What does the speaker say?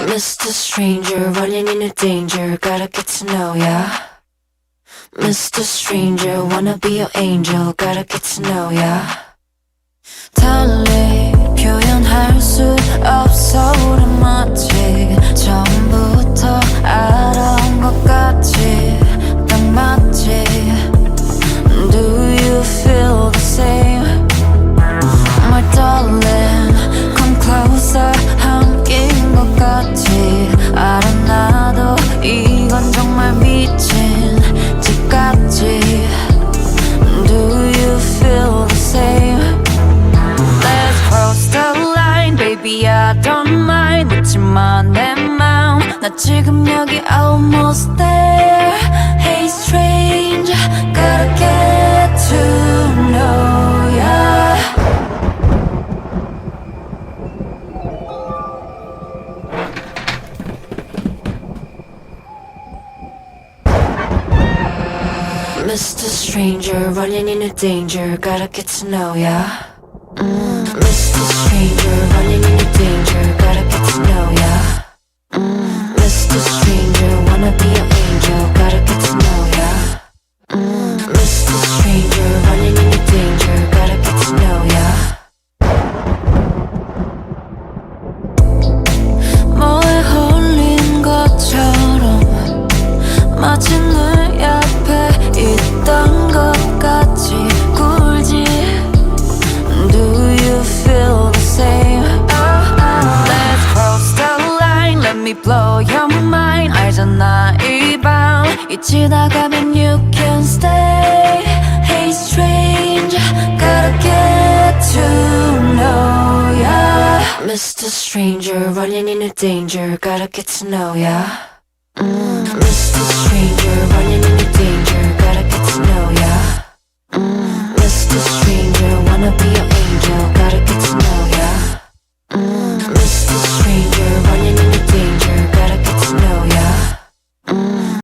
Mr. Stranger, running into danger, gotta get to know ya. Mr. Stranger, wanna be your angel, gotta get to know ya. 달리 표현할 수 없어 우리 마치 처음부터 알아온 것 같지 딱 맞지. Do you feel the same? My darling, come closer. 함께인 것 같지. 알아 나도 이건 정말 미친 집 같지. Do you feel the same? Let's cross the line, baby I don't mind. 묻지마 내 맘, 나 지금 여기 almost there. Hey stranger, gotta get to know ya. Mr. Stranger, running into danger, gotta get to know ya. Mr. Stranger, running into danger, gotta get to know ya. Mr. Stranger, wanna be your angel, gotta get to know ya. Mr. Stranger, running into danger, gotta get to know ya. 뭐에 홀린 것처럼 마치 내 옆에 있던 것 같지 굴지. Do you feel the same? Let's cross the line, let me blow your mind. 알잖아 이 밤 잊히다 가면 you can stay. Hey stranger, gotta get to know ya. Mr. Stranger, running into danger, gotta get to know ya. Mr. Stranger, running into danger.